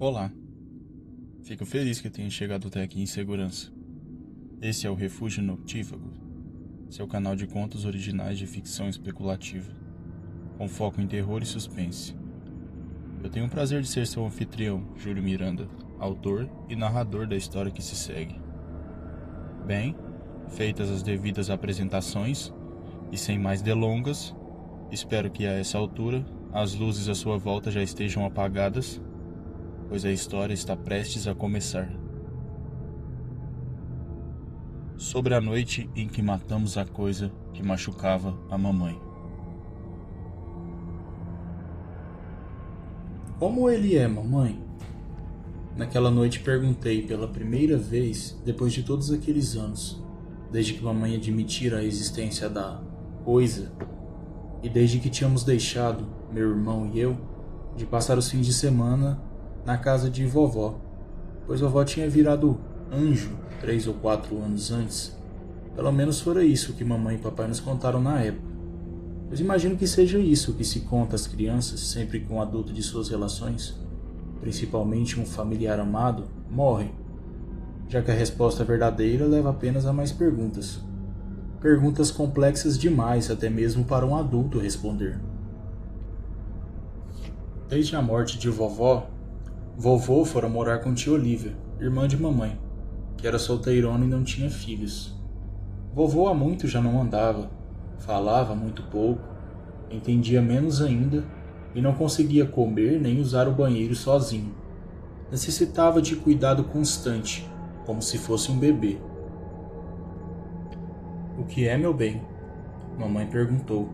Olá, fico feliz que tenha chegado até aqui em segurança. Esse é o Refúgio Noctívago, seu canal de contos originais de ficção especulativa, com foco em terror e suspense. Eu tenho o prazer de ser seu anfitrião, Júlio Miranda, autor e narrador da história que se segue. Bem, feitas as devidas apresentações, e sem mais delongas, espero que a essa altura as luzes à sua volta já estejam apagadas, pois a história está prestes a começar. Sobre a noite em que matamos a coisa que machucava a mamãe. Como ele é, mamãe? Naquela noite perguntei pela primeira vez depois de todos aqueles anos, desde que mamãe admitira a existência da coisa e desde que tínhamos deixado, meu irmão e eu, de passar os fins de semana na casa de vovó, pois vovó tinha virado anjo 3 ou 4 anos antes. Pelo menos fora isso que mamãe e papai nos contaram na época. Pois imagino que seja isso que se conta às crianças sempre que um adulto de suas relações, principalmente um familiar amado, morre, já que a resposta verdadeira leva apenas a mais perguntas. Perguntas complexas demais até mesmo para um adulto responder. Desde a morte de vovó, vovô fora morar com tia Olívia, irmã de mamãe, que era solteirona e não tinha filhos. Vovô há muito já não andava, falava muito pouco, entendia menos ainda e não conseguia comer nem usar o banheiro sozinho. Necessitava de cuidado constante, como se fosse um bebê. "O que é, meu bem?" mamãe perguntou,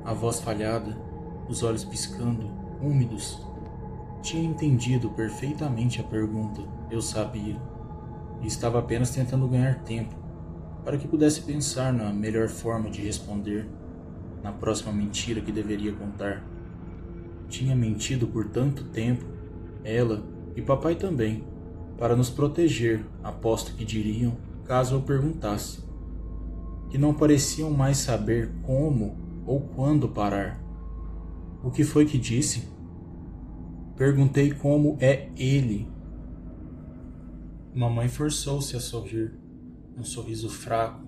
a voz falhada, os olhos piscando, úmidos. Tinha entendido perfeitamente a pergunta, eu sabia, e estava apenas tentando ganhar tempo, para que pudesse pensar na melhor forma de responder, na próxima mentira que deveria contar. Tinha mentido por tanto tempo, ela e papai também, para nos proteger, aposto que diriam, caso eu perguntasse. Que não pareciam mais saber como ou quando parar. O que foi que disse? Perguntei como é ele. Mamãe forçou-se a sorrir, um sorriso fraco,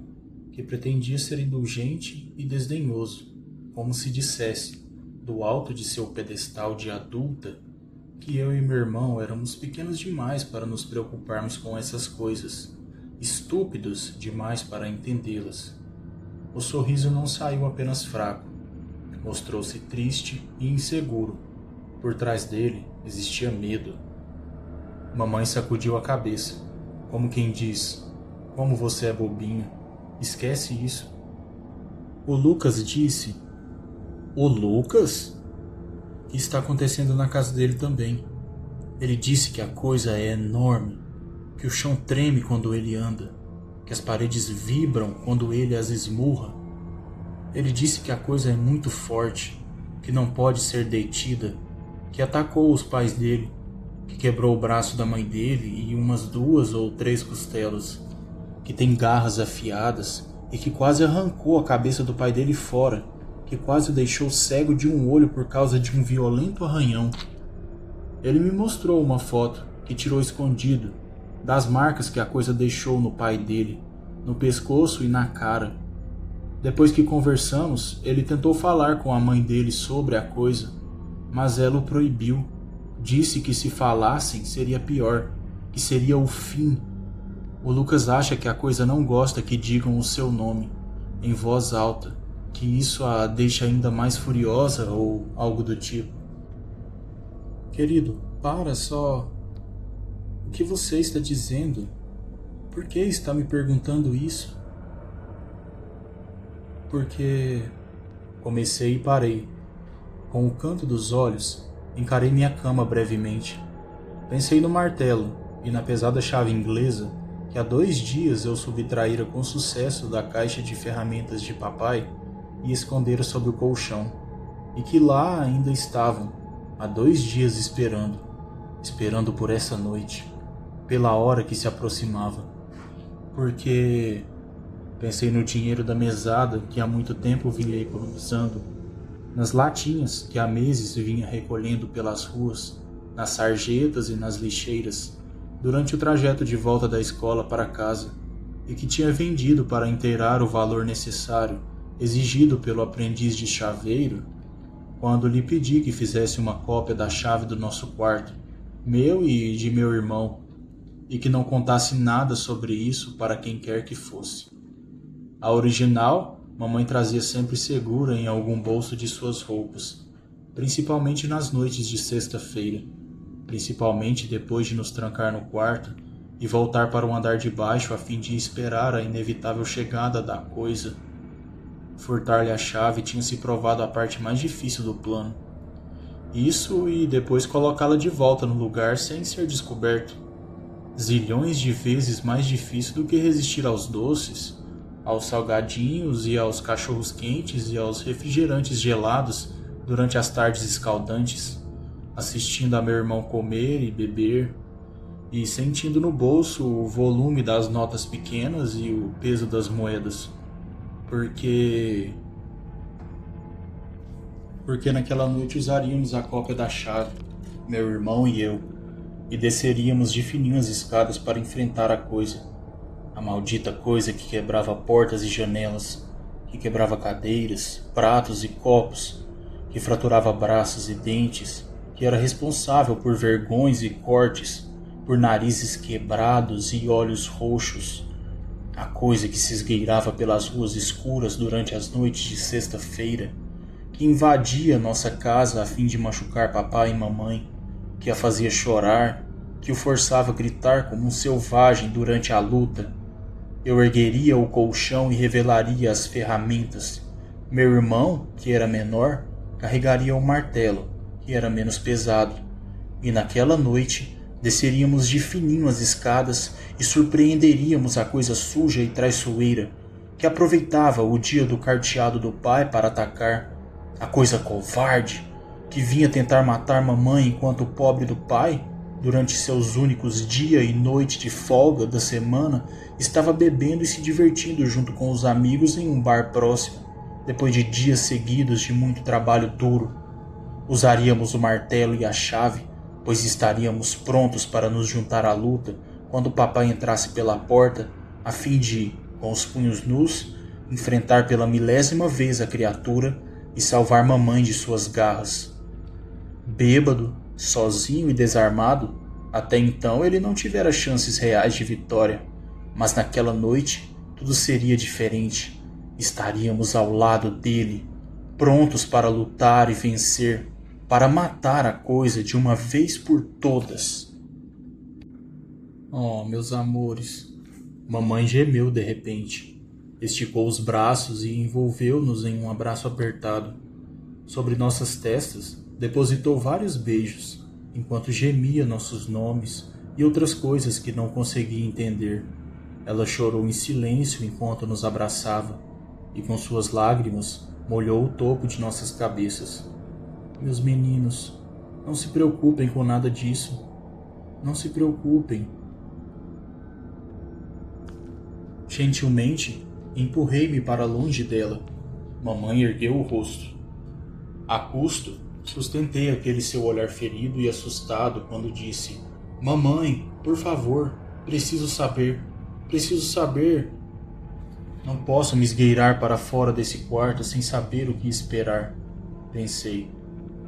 que pretendia ser indulgente e desdenhoso, como se dissesse, do alto de seu pedestal de adulta, que eu e meu irmão éramos pequenos demais para nos preocuparmos com essas coisas, estúpidos demais para entendê-las. O sorriso não saiu apenas fraco, mostrou-se triste e inseguro. Por trás dele existia medo. Mamãe sacudiu a cabeça, como quem diz: "Como você é bobinho, esquece isso." O Lucas disse. O Lucas? O que está acontecendo na casa dele também? Ele disse que a coisa é enorme, que o chão treme quando ele anda, que as paredes vibram quando ele as esmurra. Ele disse que a coisa é muito forte, que não pode ser detida, que atacou os pais dele, que quebrou o braço da mãe dele e umas 2 ou 3 costelas, que tem garras afiadas e que quase arrancou a cabeça do pai dele fora, que quase o deixou cego de um olho por causa de um violento arranhão. Ele me mostrou uma foto que tirou escondido, das marcas que a coisa deixou no pai dele, no pescoço e na cara. Depois que conversamos, ele tentou falar com a mãe dele sobre a coisa, mas ela o proibiu. Disse que se falassem seria pior, que seria o fim. O Lucas acha que a coisa não gosta que digam o seu nome, em voz alta, que isso a deixa ainda mais furiosa ou algo do tipo. Querido, para só. O que você está dizendo? Por que está me perguntando isso? Porque... Comecei e parei. Com o canto dos olhos, encarei minha cama brevemente. Pensei no martelo e na pesada chave inglesa que há 2 dias eu subtraíra com sucesso da caixa de ferramentas de papai e escondera sob o colchão, e que lá ainda estavam, há 2 dias esperando por essa noite, pela hora que se aproximava. Porque pensei no dinheiro da mesada que há muito tempo vinha economizando, nas latinhas que há meses vinha recolhendo pelas ruas, nas sarjetas e nas lixeiras, durante o trajeto de volta da escola para casa, e que tinha vendido para inteirar o valor necessário exigido pelo aprendiz de chaveiro, quando lhe pedi que fizesse uma cópia da chave do nosso quarto, meu e de meu irmão, e que não contasse nada sobre isso para quem quer que fosse. A original, mamãe trazia sempre segura em algum bolso de suas roupas, principalmente nas noites de sexta-feira, principalmente depois de nos trancar no quarto e voltar para o andar de baixo a fim de esperar a inevitável chegada da coisa. Furtar-lhe a chave tinha se provado a parte mais difícil do plano. Isso e depois colocá-la de volta no lugar sem ser descoberto. Zilhões de vezes mais difícil do que resistir aos doces, aos salgadinhos e aos cachorros quentes e aos refrigerantes gelados durante as tardes escaldantes, assistindo a meu irmão comer e beber, e sentindo no bolso o volume das notas pequenas e o peso das moedas. Porque naquela noite usaríamos a cópia da chave, meu irmão e eu, e desceríamos de fininho as escadas para enfrentar a coisa. A maldita coisa que quebrava portas e janelas, que quebrava cadeiras, pratos e copos, que fraturava braços e dentes, que era responsável por vergões e cortes, por narizes quebrados e olhos roxos. A coisa que se esgueirava pelas ruas escuras durante as noites de sexta-feira, que invadia nossa casa a fim de machucar papai e mamãe, que a fazia chorar, que o forçava a gritar como um selvagem durante a luta. Eu ergueria o colchão e revelaria as ferramentas. Meu irmão, que era menor, carregaria o martelo, que era menos pesado. E naquela noite desceríamos de fininho as escadas e surpreenderíamos a coisa suja e traiçoeira, que aproveitava o dia do carteado do pai para atacar. A coisa covarde, que vinha tentar matar mamãe enquanto o pobre do pai, durante seus únicos dia e noite de folga da semana, estava bebendo e se divertindo junto com os amigos em um bar próximo, depois de dias seguidos de muito trabalho duro. Usaríamos o martelo e a chave, pois estaríamos prontos para nos juntar à luta quando o papai entrasse pela porta, a fim de, com os punhos nus, enfrentar pela 1000ª vez a criatura e salvar mamãe de suas garras. Bêbado, sozinho e desarmado, até então ele não tivera chances reais de vitória, mas naquela noite tudo seria diferente. Estaríamos ao lado dele, prontos para lutar e vencer, para matar a coisa de uma vez por todas. Oh, meus amores, mamãe gemeu de repente, esticou os braços e envolveu-nos em um abraço apertado. Sobre nossas testas, depositou vários beijos, enquanto gemia nossos nomes e outras coisas que não conseguia entender. Ela chorou em silêncio enquanto nos abraçava, e com suas lágrimas molhou o topo de nossas cabeças. Meus meninos, não se preocupem com nada disso. Não se preocupem. Gentilmente, empurrei-me para longe dela. Mamãe ergueu o rosto. A custo, sustentei aquele seu olhar ferido e assustado quando disse: Mamãe, por favor, preciso saber. Preciso saber. Não posso me esgueirar para fora desse quarto sem saber o que esperar. Pensei.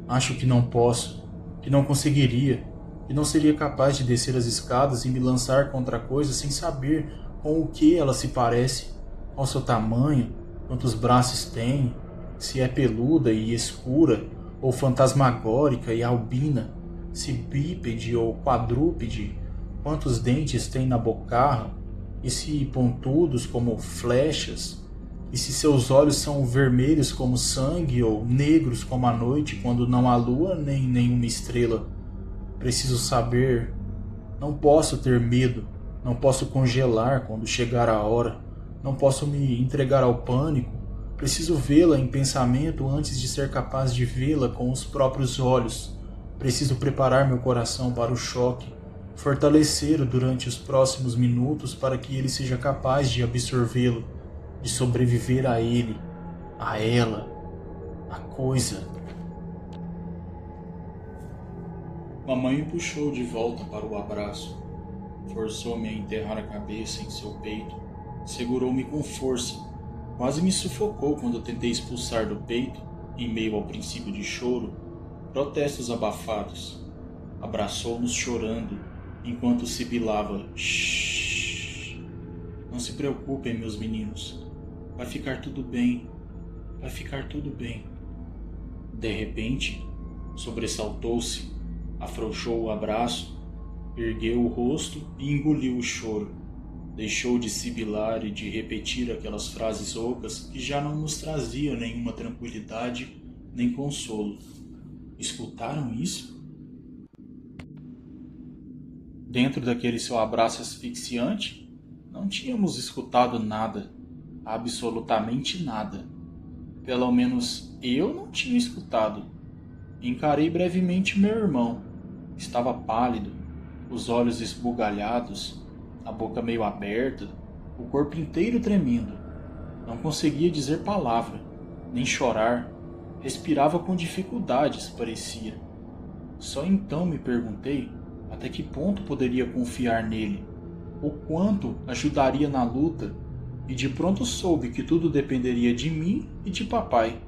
Acho que não posso, que não conseguiria, que não seria capaz de descer as escadas e me lançar contra a coisa sem saber com o que ela se parece, qual seu tamanho, quantos braços tem, se é peluda e escura, ou fantasmagórica e albina, se bípede ou quadrúpede, quantos dentes tem na bocarra, e se pontudos como flechas, e se seus olhos são vermelhos como sangue ou negros como a noite quando não há lua nem nenhuma estrela. Preciso saber. Não posso ter medo, não posso congelar quando chegar a hora, não posso me entregar ao pânico. Preciso vê-la em pensamento antes de ser capaz de vê-la com os próprios olhos. Preciso preparar meu coração para o choque, fortalecê-lo durante os próximos minutos para que ele seja capaz de absorvê-lo, de sobreviver a ele, a ela, a coisa. Mamãe me puxou de volta para o abraço. Forçou-me a enterrar a cabeça em seu peito. Segurou-me com força. Quase me sufocou quando eu tentei expulsar do peito, em meio ao princípio de choro, protestos abafados. Abraçou-nos chorando, enquanto sibilava: "Shhh. Não se preocupem, meus meninos. Vai ficar tudo bem. Vai ficar tudo bem." De repente, sobressaltou-se, afrouxou o abraço, ergueu o rosto e engoliu o choro. Deixou de sibilar e de repetir aquelas frases ocas que já não nos traziam nenhuma tranquilidade nem consolo. Escutaram isso? Dentro daquele seu abraço asfixiante, não tínhamos escutado nada, absolutamente nada. Pelo menos eu não tinha escutado. Encarei brevemente meu irmão. Estava pálido, os olhos esbugalhados, a boca meio aberta, o corpo inteiro tremendo. Não conseguia dizer palavra, nem chorar. Respirava com dificuldades, parecia. Só então me perguntei até que ponto poderia confiar nele, o quanto ajudaria na luta, e de pronto soube que tudo dependeria de mim e de papai.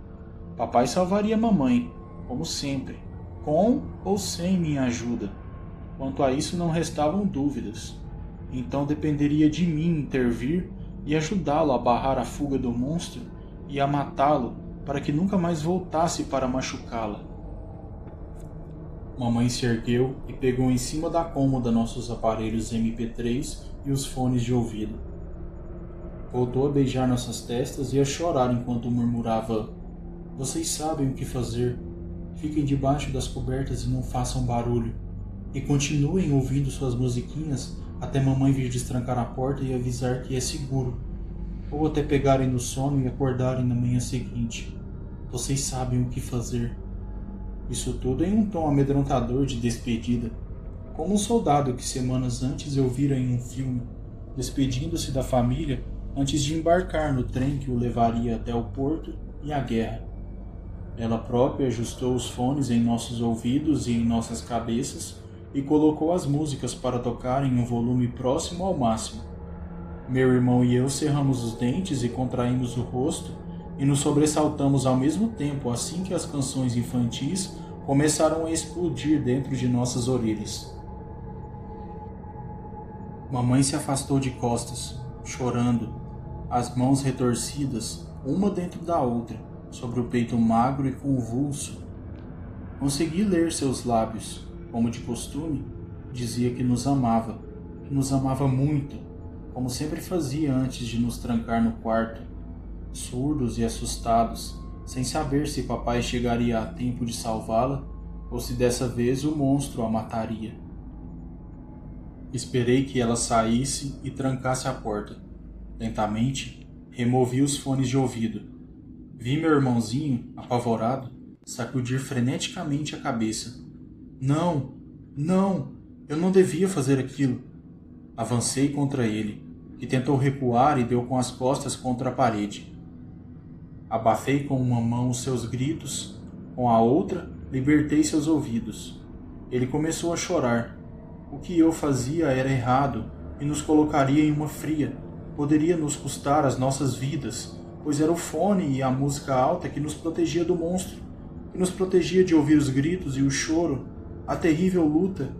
Papai salvaria mamãe, como sempre, com ou sem minha ajuda. Quanto a isso não restavam dúvidas. Então dependeria de mim intervir e ajudá-lo a barrar a fuga do monstro e a matá-lo para que nunca mais voltasse para machucá-la. Mamãe se ergueu e pegou em cima da cômoda nossos aparelhos MP3 e os fones de ouvido. Voltou a beijar nossas testas e a chorar enquanto murmurava: "Vocês sabem o que fazer. Fiquem debaixo das cobertas e não façam barulho. E continuem ouvindo suas musiquinhas até mamãe vir destrancar a porta e avisar que é seguro. Ou até pegarem no sono e acordarem na manhã seguinte. Vocês sabem o que fazer." Isso tudo em um tom amedrontador de despedida, como um soldado que semanas antes eu vira em um filme, despedindo-se da família antes de embarcar no trem que o levaria até o porto e à guerra. Ela própria ajustou os fones em nossos ouvidos e em nossas cabeças e colocou as músicas para tocar em um volume próximo ao máximo. Meu irmão e eu cerramos os dentes e contraímos o rosto e nos sobressaltamos ao mesmo tempo assim que as canções infantis começaram a explodir dentro de nossas orelhas. Mamãe se afastou de costas, chorando, as mãos retorcidas, uma dentro da outra, sobre o peito magro e convulso. Consegui ler seus lábios, como de costume, dizia que nos amava muito, como sempre fazia antes de nos trancar no quarto, surdos e assustados, sem saber se papai chegaria a tempo de salvá-la ou se dessa vez o monstro a mataria. Esperei que ela saísse e trancasse a porta. Lentamente, removi os fones de ouvido. Vi meu irmãozinho, apavorado, sacudir freneticamente a cabeça. Não, eu não devia fazer aquilo. Avancei contra ele, que tentou recuar e deu com as costas contra a parede. Abafei com uma mão os seus gritos, com a outra libertei seus ouvidos. Ele começou a chorar. O que eu fazia era errado e nos colocaria em uma fria. Poderia nos custar as nossas vidas, pois era o fone e a música alta que nos protegia do monstro, que nos protegia de ouvir os gritos e o choro, a terrível luta,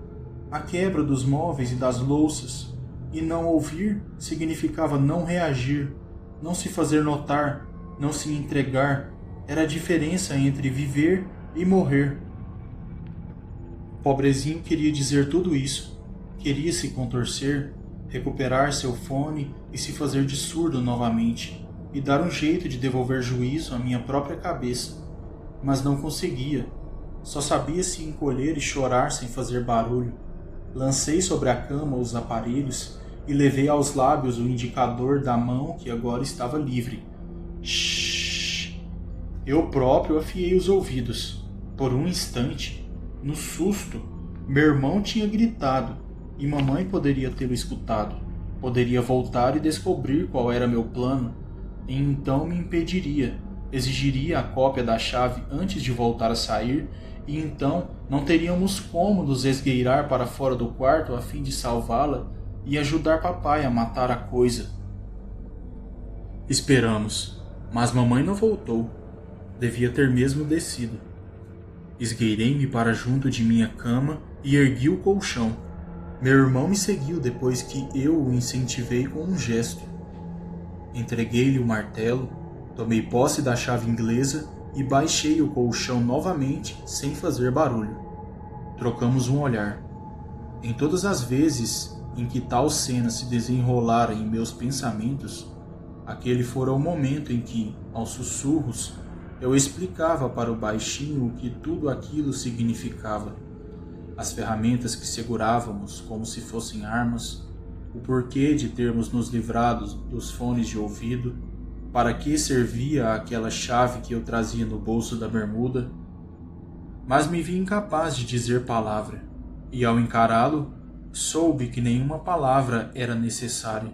a quebra dos móveis e das louças. E não ouvir significava não reagir, não se fazer notar, não se entregar. Era a diferença entre viver e morrer. O pobrezinho queria dizer tudo isso. Queria se contorcer, recuperar seu fone e se fazer de surdo novamente, e dar um jeito de devolver juízo à minha própria cabeça. Mas não conseguia. Só sabia se encolher e chorar sem fazer barulho. Lancei sobre a cama os aparelhos e levei aos lábios o indicador da mão que agora estava livre. Shhh! Eu próprio afiei os ouvidos. Por um instante, no susto, meu irmão tinha gritado e mamãe poderia tê-lo escutado. Poderia voltar e descobrir qual era meu plano, e então me impediria, exigiria a cópia da chave antes de voltar a sair, e então Não teríamos como nos esgueirar para fora do quarto a fim de salvá-la e ajudar papai a matar a coisa. Esperamos, mas mamãe não voltou. Devia ter mesmo descido. Esgueirei-me para junto de minha cama e ergui o colchão. Meu irmão me seguiu depois que eu o incentivei com um gesto. Entreguei-lhe o martelo, tomei posse da chave inglesa e baixei o colchão novamente sem fazer barulho. Trocamos um olhar. Em todas as vezes em que tal cena se desenrolara em meus pensamentos, aquele fora o momento em que, aos sussurros, eu explicava para o baixinho o que tudo aquilo significava. As ferramentas que segurávamos como se fossem armas, o porquê de termos nos livrado dos fones de ouvido, para que servia aquela chave que eu trazia no bolso da bermuda. Mas me vi incapaz de dizer palavra, e ao encará-lo, soube que nenhuma palavra era necessária,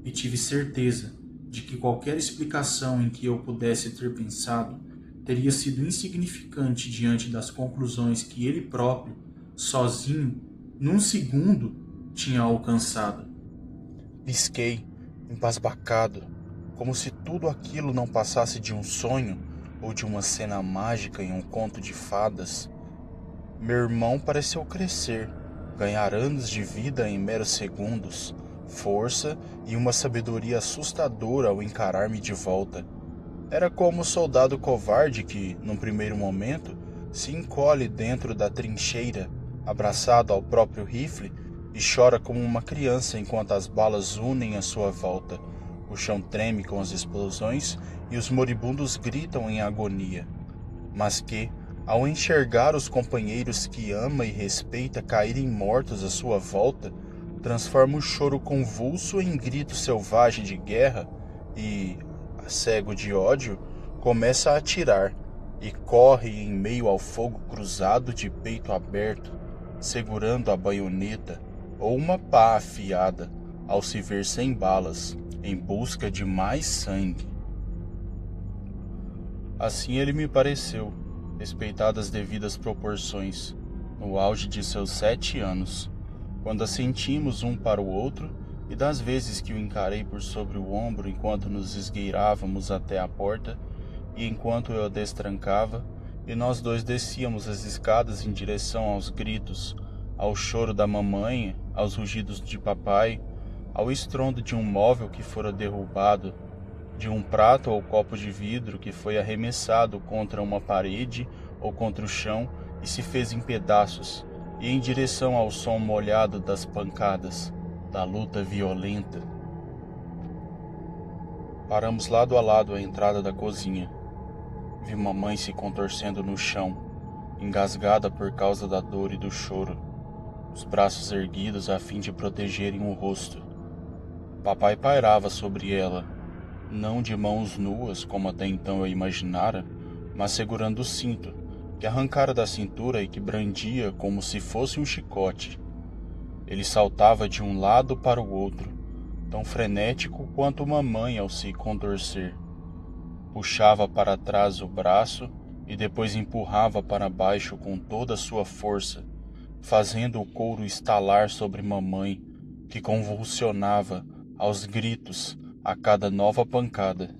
e tive certeza de que qualquer explicação em que eu pudesse ter pensado teria sido insignificante diante das conclusões que ele próprio, sozinho, num segundo, tinha alcançado. Pisquei, embasbacado, como se tudo aquilo não passasse de um sonho ou de uma cena mágica em um conto de fadas. Meu irmão pareceu crescer, ganhar anos de vida em meros segundos, força e uma sabedoria assustadora ao encarar-me de volta. Era como o soldado covarde que, num primeiro momento, se encolhe dentro da trincheira, abraçado ao próprio rifle, e chora como uma criança enquanto as balas unem à sua volta. O chão treme com as explosões e os moribundos gritam em agonia. Mas que, ao enxergar os companheiros que ama e respeita caírem mortos à sua volta, transforma o choro convulso em grito selvagem de guerra e, cego de ódio, começa a atirar e corre em meio ao fogo cruzado de peito aberto, segurando a baioneta ou uma pá afiada, ao se ver sem balas, em busca de mais sangue. Assim ele me pareceu, respeitadas as devidas proporções, no auge de seus 7 anos, quando assentimos um para o outro, e das vezes que o encarei por sobre o ombro enquanto nos esgueirávamos até a porta, e enquanto eu a destrancava, e nós dois descíamos as escadas em direção aos gritos, ao choro da mamãe, aos rugidos de papai, ao estrondo de um móvel que fora derrubado, de um prato ou copo de vidro que foi arremessado contra uma parede ou contra o chão e se fez em pedaços, e em direção ao som molhado das pancadas, da luta violenta. Paramos lado a lado à entrada da cozinha. Vi mamãe se contorcendo no chão, engasgada por causa da dor e do choro, os braços erguidos a fim de protegerem o rosto. Papai pairava sobre ela, não de mãos nuas, como até então eu imaginara, mas segurando o cinto, que arrancara da cintura e que brandia como se fosse um chicote. Ele saltava de um lado para o outro, tão frenético quanto mamãe ao se contorcer. Puxava para trás o braço e depois empurrava para baixo com toda a sua força, fazendo o couro estalar sobre mamãe, que convulsionava aos gritos a cada nova pancada.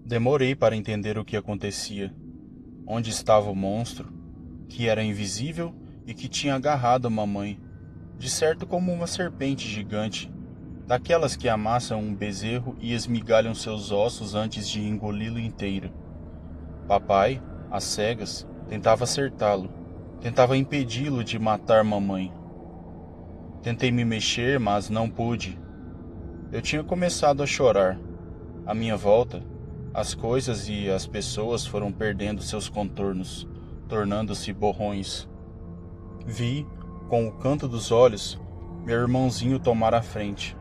Demorei para entender o que acontecia, onde estava o monstro, que era invisível e que tinha agarrado mamãe, de certo como uma serpente gigante, daquelas que amassam um bezerro e esmigalham seus ossos antes de engoli-lo inteiro. Papai, às cegas, tentava acertá-lo, tentava impedi-lo de matar mamãe. Tentei me mexer, mas não pude. Eu tinha começado a chorar. À minha volta, as coisas e as pessoas foram perdendo seus contornos, tornando-se borrões. Vi, com o canto dos olhos, meu irmãozinho tomar a frente.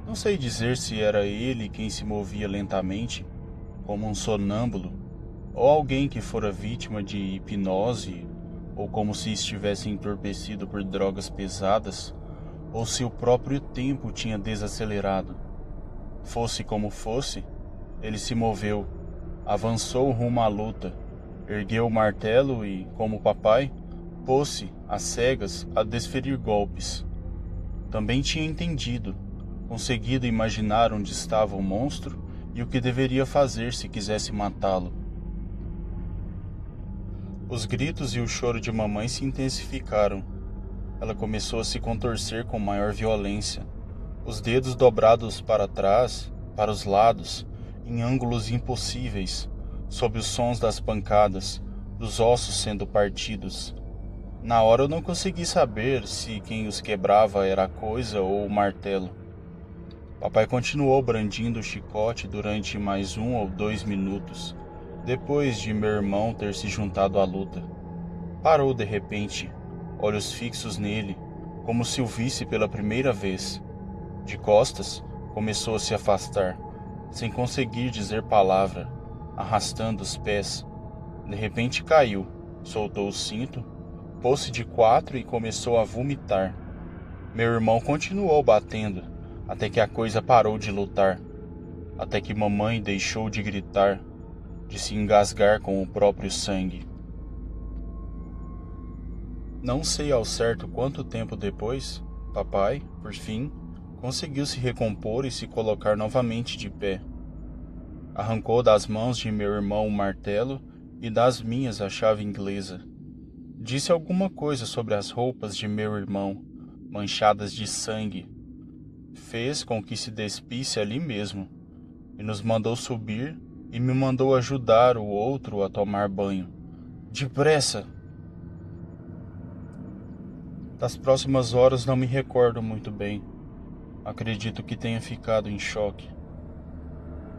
Não sei dizer se era ele quem se movia lentamente, como um sonâmbulo, ou alguém que fora vítima de hipnose, ou como se estivesse entorpecido por drogas pesadas, ou se o próprio tempo tinha desacelerado. Fosse como fosse, ele se moveu, avançou rumo à luta, Ergueu o martelo e, como papai, pôs-se, às cegas, a desferir golpes. Também tinha entendido, conseguido imaginar onde estava o monstro e o que deveria fazer se quisesse matá-lo. Os gritos e o choro de mamãe se intensificaram. Ela começou a se contorcer com maior violência, os dedos dobrados para trás, para os lados, em ângulos impossíveis, sob os sons das pancadas, dos ossos sendo partidos. Na hora eu não consegui saber se quem os quebrava era a coisa ou o martelo. Papai continuou brandindo o chicote durante mais 1 ou 2 minutos, depois de meu irmão ter se juntado à luta. Parou de repente, olhos fixos nele, como se o visse pela primeira vez. De costas, começou a se afastar, sem conseguir dizer palavra, arrastando os pés. De repente caiu, soltou o cinto, pôs-se de 4 e começou a vomitar. Meu irmão continuou batendo, até que a coisa parou de lutar, até que mamãe deixou de gritar, de se engasgar com o próprio sangue. Não sei ao certo quanto tempo depois, papai, por fim, conseguiu se recompor e se colocar novamente de pé. Arrancou das mãos de meu irmão o martelo e das minhas a chave inglesa. Disse alguma coisa sobre as roupas de meu irmão, manchadas de sangue. Fez com que se despisse ali mesmo, e nos mandou subir e me mandou ajudar o outro a tomar banho. Depressa! Das próximas horas não me recordo muito bem. Acredito que tenha ficado em choque.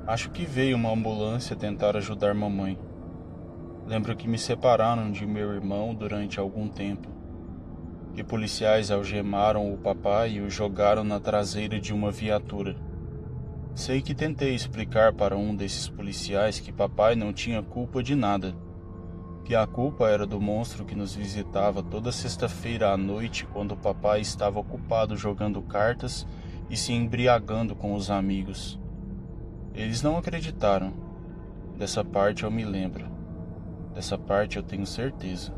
Acho que veio uma ambulância tentar ajudar mamãe. Lembro que me separaram de meu irmão durante algum tempo, que policiais algemaram o papai e o jogaram na traseira de uma viatura. Sei que tentei explicar para um desses policiais que papai não tinha culpa de nada, que a culpa era do monstro que nos visitava toda sexta-feira à noite quando papai estava ocupado jogando cartas e se embriagando com os amigos. Eles não acreditaram. Dessa parte eu me lembro. Dessa parte eu tenho certeza.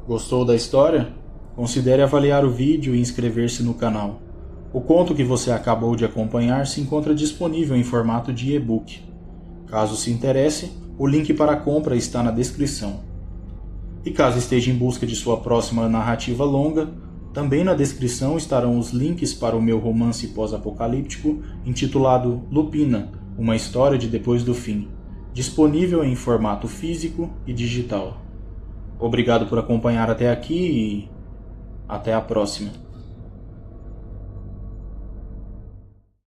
Gostou da história? Considere avaliar o vídeo e inscrever-se no canal. O conto que você acabou de acompanhar se encontra disponível em formato de e-book. Caso se interesse, o link para a compra está na descrição. E caso esteja em busca de sua próxima narrativa longa, também na descrição estarão os links para o meu romance pós-apocalíptico intitulado Lupina, uma história de depois do fim, disponível em formato físico e digital. Obrigado por acompanhar até aqui e até a próxima.